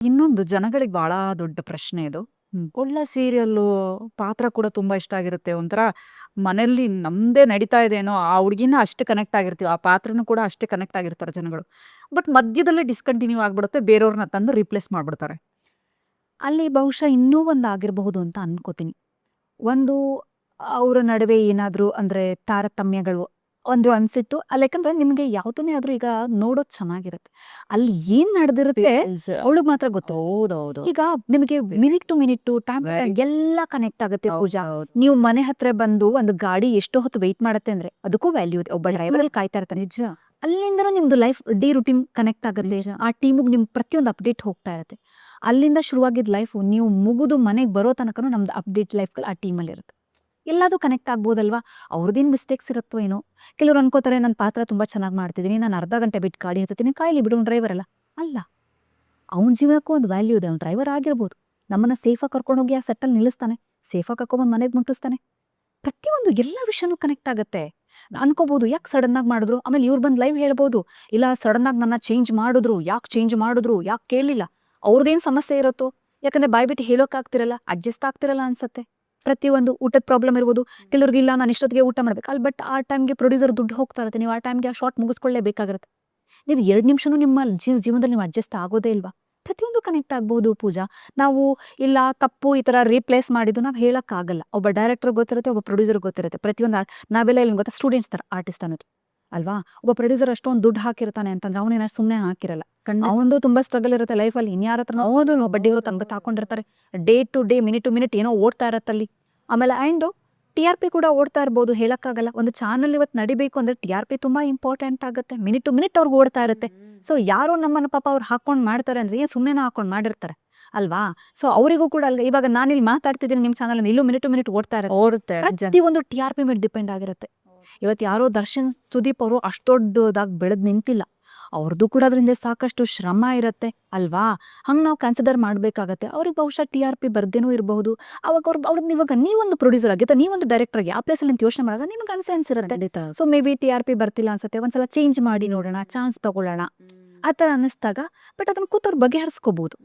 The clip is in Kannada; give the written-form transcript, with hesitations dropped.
ಇನ್ನೊಂದು ಜನಗಳಿಗೆ ಬಹಳ ದೊಡ್ಡ ಪ್ರಶ್ನೆ ಇದು. ಒಳ್ಳೆ ಸೀರಿಯಲ್ಲು, ಪಾತ್ರ ಕೂಡ ತುಂಬಾ ಇಷ್ಟ ಆಗಿರುತ್ತೆ. ಒಂಥರ ಮನೇಲಿ ನಮ್ದೇ ನಡೀತಾ ಇದೆನೋ, ಆ ಹುಡುಗಿನ ಅಷ್ಟೇ ಕನೆಕ್ಟ್ ಆಗಿರ್ತೀವಿ. ಆ ಪಾತ್ರನೂ ಕೂಡ ಅಷ್ಟೇ ಕನೆಕ್ಟ್ ಆಗಿರ್ತಾರೆ ಜನಗಳು. ಬಟ್ ಮಧ್ಯದಲ್ಲೇ ಡಿಸ್ಕಂಟಿನ್ಯೂ ಆಗ್ಬಿಡುತ್ತೆ. ಬೇರೆಯವ್ರನ್ನ ತಂದು ರಿಪ್ಲೇಸ್ ಮಾಡ್ಬಿಡ್ತಾರೆ. ಅಲ್ಲಿ ಬಹುಶಃ ಇನ್ನೂ ಒಂದು ಆಗಿರಬಹುದು ಅಂತ ಅನ್ಕೋತೀನಿ. ಒಂದು ಅವ್ರ ನಡುವೆ ಏನಾದ್ರು ಅಂದ್ರೆ ತಾರತಮ್ಯಗಳು ಒಂದು ಅನ್ಸಿಟ್ಟು ಯಾಕಂದ್ರೆ ನಿಮ್ಗೆ ಯಾವ್ದನ್ನೇ ಆದ್ರೂ ಈಗ ನೋಡೋದ್ ಚೆನ್ನಾಗಿರುತ್ತೆ. ಅಲ್ಲಿ ಏನ್ ನಡೆದಿರುತ್ತೆ ಅವಳಿಗೆ ಮಾತ್ರ ಗೊತ್ತು. ಹೌದೌದು. ಈಗ ನಿಮಗೆ ಮಿನಿಟ್ ಟು ಮಿನಿಟ್ ಟೈಮ್ ಎಲ್ಲ ಕನೆಕ್ಟ್ ಆಗುತ್ತೆ ಪೂಜಾ. ನೀವು ಮನೆ ಹತ್ರ ಬಂದು ಒಂದು ಗಾಡಿ ಎಷ್ಟೋ ಹೊತ್ತು ವೆಯ್ಟ್ ಮಾಡತ್ತೆ ಅಂದ್ರೆ ಅದಕ್ಕೂ ವ್ಯಾಲ್ಯೂ ಇದೆ. ಒಬ್ಬ ಡ್ರೈವರ್ ಅಲ್ಲಿ ಕಾಯ್ತಾ ಇರ್ತಾನೆ. ನಿಜ. ಅಲ್ಲಿಂದ ನಿಮ್ದು ಲೈಫ್ ಡೇ ರುಟೀನ್ ಕನೆಕ್ಟ್ ಆಗುತ್ತೆ. ನಿಜ. ಆ ಟೀಮಿಗೆ ನಿಮ್ ಪ್ರತಿಯೊಂದು ಅಪ್ಡೇಟ್ ಹೋಗ್ತಾ ಇರುತ್ತೆ. ಅಲ್ಲಿಂದ ಶುರುವಾಗಿದ್ದ ಲೈಫ್ ನೀವು ಮುಗಿದು ಮನೆಗೆ ಬರೋ ತನಕನೂ ನಮ್ದು ಅಪ್ಡೇಟ್ ಲೈಫ್ಗಳು ಆ ಟೀಮಲ್ಲಿ ಇರುತ್ತೆ. ಎಲ್ಲದೂ ಕನೆಕ್ಟ್ ಆಗ್ಬೋದಲ್ವಾ. ಅವ್ರದ್ದೇನು ಮಿಸ್ಟೇಕ್ಸ್ ಇರುತ್ತೋ ಏನೋ. ಕೆಲವ್ರು ಅನ್ಕೋತಾರೆ ನನ್ನ ಪಾತ್ರ ತುಂಬಾ ಚೆನ್ನಾಗಿ ಮಾಡ್ತಿದ್ದೀನಿ, ನಾನು ಅರ್ಧ ಗಂಟೆ ಬಿಟ್ಟು ಗಾಡಿ ಹತ್ತೀನಿ, ಕಾಯ್ಲಿ ಬಿಡು ಡ್ರೈವರ್ ಅಲ್ಲ. ಅವ್ನ ಜೀವನಕ್ಕೂ ಒಂದು ವ್ಯಾಲ್ಯೂ ಇದೆ. ಅವ್ನು ಡ್ರೈವರ್ ಆಗಿರ್ಬೋದು, ನಮ್ಮನ್ನ ಸೇಫಾಗಿ ಕರ್ಕೊಂಡೋಗಿ ಆ ಸೆಟ್ಟಲ್ಲಿ ನಿಲ್ಲಿಸ್ತಾನೆ, ಸೇಫಾಗಿ ಕರ್ಕೊಂಡ್ಬಂದು ಮನೆಗೆ ಮುಟ್ಟಿಸ್ತಾನೆ. ಪ್ರತಿಯೊಂದು ಎಲ್ಲ ವಿಷಯನೂ ಕನೆಕ್ಟ್ ಆಗುತ್ತೆ. ಅನ್ಕೋಬಹುದು ಯಾಕೆ ಸಡನ್ ಆಗಿ ಮಾಡಿದ್ರು, ಆಮೇಲೆ ಇವ್ರು ಬಂದು ಲೈವ್ ಹೇಳ್ಬೋದು, ಇಲ್ಲ ಸಡನ್ ಆಗಿ ನನ್ನ ಚೇಂಜ್ ಮಾಡಿದ್ರು, ಯಾಕೆ ಕೇಳಲಿಲ್ಲ, ಅವ್ರದ್ದೇನು ಸಮಸ್ಯೆ ಇರುತ್ತೋ. ಯಾಕಂದ್ರೆ ಬಾಯ್ಬಿಟ್ಟು ಹೇಳೋಕ್ಕಾಗ್ತಿರಲ್ಲ, ಅಡ್ಜಸ್ಟ್ ಆಗ್ತಿರಲ್ಲ ಅನ್ಸತ್ತೆ. ಪ್ರತಿಯೊಂದು ಊಟದ ಪ್ರಾಬ್ಲಮ್ ಇರ್ಬೋದು. ಕೆಲವ್ರಿಗಿಲ್ಲ ನಾನು ಇಷ್ಟೊತ್ತಿಗೆ ಊಟ ಮಾಡ್ಬೇಕು ಅಲ್ಲಿ, ಬಟ್ ಆ ಟೈಮ್ಗೆ ಪ್ರೊಡ್ಯೂಸರ್ ದುಡ್ಡು ಹೋಗ್ತಾ ಇರುತ್ತೆ. ನೀವು ಆ ಟೈಮ್ಗೆ ಆ ಶಾರ್ಟ್ ಮುಗಿಸ್ಕೊಳ್ಳೇಬೇಕಾಗಿರುತ್ತೆ. ನೀವು 2 ನಿಮಿಷನೂ ನಿಮ್ಮ ಜೀವನದಲ್ಲಿ ನೀವು ಅಡ್ಜಸ್ಟ್ ಆಗೋದೇ ಇಲ್ವಾ. ಪ್ರತಿಯೊಂದು ಕನೆಕ್ಟ್ ಆಗ್ಬೋದು ಪೂಜಾ. ನಾವು ಇಲ್ಲ ತಪ್ಪು ಈ ಥರ ರೀಪ್ಲೇಸ್ ಮಾಡಿದ್ದು ನಾವು ಹೇಳೋಕ್ಕಾಗಲ್ಲ. ಒಬ್ಬ ಡೈರೆಕ್ಟರ್ ಗೊತ್ತಿರುತ್ತೆ, ಒಬ್ಬ ಪ್ರೊಡ್ಯೂಸರ್ ಗೊತ್ತಿರುತ್ತೆ. ಪ್ರತಿಯೊಂದು ನಾವೆಲ್ಲ ಇಲ್ಲಿ ಗೊತ್ತಾ ಸ್ಟೂಡೆಂಟ್ಸ್ ಥರ ಆರ್ಟಿಸ್ಟ್ ಅನ್ನೋದು ಅಲ್ವಾ. ಒಬ್ಬ ಪ್ರೊಡ್ಯೂಸರ್ ಅಷ್ಟೊಂದು ದುಡ್ಡು ಹಾಕಿರ್ತಾನೆ ಅಂತಂದ್ರೆ ಅವನೇನ ಸುಮ್ಮನೆ ಹಾಕಿರಲ್ಲ. ಅವನದು ತುಂಬಾ ಸ್ಟ್ರಗಲ್ ಇರುತ್ತೆ ಲೈಫಲ್ಲಿ. ಇನ್ಯಾರ ಹತ್ರ ಓದು ಬಡ್ಡಿ ತಂದು ಹಾಕೊಂಡಿರ್ತಾರೆ. Day to day minute to minute ಏನೋ ಓಡ್ತಾ ಇರತ್ತಲ್ಲಿ. ಆಮೇಲೆ ಆ್ಯಂಡು TRP ಕೂಡ ಓಡ್ತಾ ಇರ್ಬೋದು, ಹೇಳಕ್ಕಾಗಲ್ಲ. ಒಂದು ಚಾನಲ್ ಇವತ್ತು ನಡಿಬೇಕು ಅಂದ್ರೆ TRP ತುಂಬಾ ಇಂಪಾರ್ಟೆಂಟ್ ಆಗುತ್ತೆ. ಮಿನಿಟ್ ಟು ಮಿನಿಟ್ ಅವ್ರಿಗೆ ಓಡ್ತಾ ಇರುತ್ತೆ. ಸೊ ಯಾರೋ ನಮ್ಮನ್ನ ಪಾಪ ಅವ್ರು ಹಾಕೊಂಡು ಮಾಡ್ತಾರೆ ಅಂದ್ರೆ ಏನು ಸುಮ್ಮನೆ ಹಾಕೊಂಡು ಮಾಡಿರ್ತಾರೆ ಅಲ್ವಾ. ಸೊ ಅವರಿಗೂ ಕೂಡ ಅಲ್ಲ, ಇವಾಗ ನಾನಿಲ್ಲಿ ಮಾತಾಡ್ತಿದ್ದೀನಿ ನಿಮ್ಮ ಚಾನಲ್ ಇಲ್ಲೂ ಮಿನಿಟ್ ಟು ಮಿನಿಟ್ ಓಡ್ತಾ ಇರುತ್ತೆ. ಒಂದು TRP ಮೇಲೆ ಡಿಪೆಂಡ್ ಆಗಿರುತ್ತೆ. ಇವತ್ತು ಯಾರೋ ದರ್ಶನ್ ಸುದೀಪ್ ಅವರು ಅಷ್ಟು ದೊಡ್ಡದಾಗಿ ಬೆಳೆದ್ ನಿಂತಿಲ್ಲ. ಅವ್ರದ್ದು ಕೂಡ ಅದರಿಂದ ಸಾಕಷ್ಟು ಶ್ರಮ ಇರುತ್ತೆ ಅಲ್ವಾ. ಹಂಗೆ ನಾವು ಕನ್ಸಿಡರ್ ಮಾಡ್ಬೇಕಾಗತ್ತೆ. ಅವ್ರಿಗೆ ಬಹುಶಃ TRP ಬರ್ದೇನೂ ಇರಬಹುದು. ಅವಾಗ ಅವ್ರದ್ದು ಇವಾಗ ನೀವೊಂದು ಪ್ರೊಡ್ಯೂಸರ್ ಆಗಿ ಅಥವಾ ನೀವೊಂದು ಡೈರೆಕ್ಟರ್ ಆಗಿ ಆ ಪ್ಲೇಸಲ್ಲಿ ನಿಂತು ಯೋಚನೆ ಮಾಡಿದಾಗ ನಿಮ್ಗೆ ಅನ್ಸಿರುತ್ತೆ. ಸೊ ಮೇ ಬಿ TRP ಬರ್ತಿಲ್ಲ ಅನ್ಸುತ್ತೆ, ಒಂದ್ಸಲ ಚೇಂಜ್ ಮಾಡಿ ನೋಡೋಣ, ಚಾನ್ಸ್ ತಗೊಳ್ಳೋಣ ಆ ಥರ ಅನ್ನಿಸ್ದಾಗ. ಬಟ್ ಅದನ್ನ ಕೂತವ್ರು ಬಗೆಹರಿಸ್ಕೋಬಹುದು.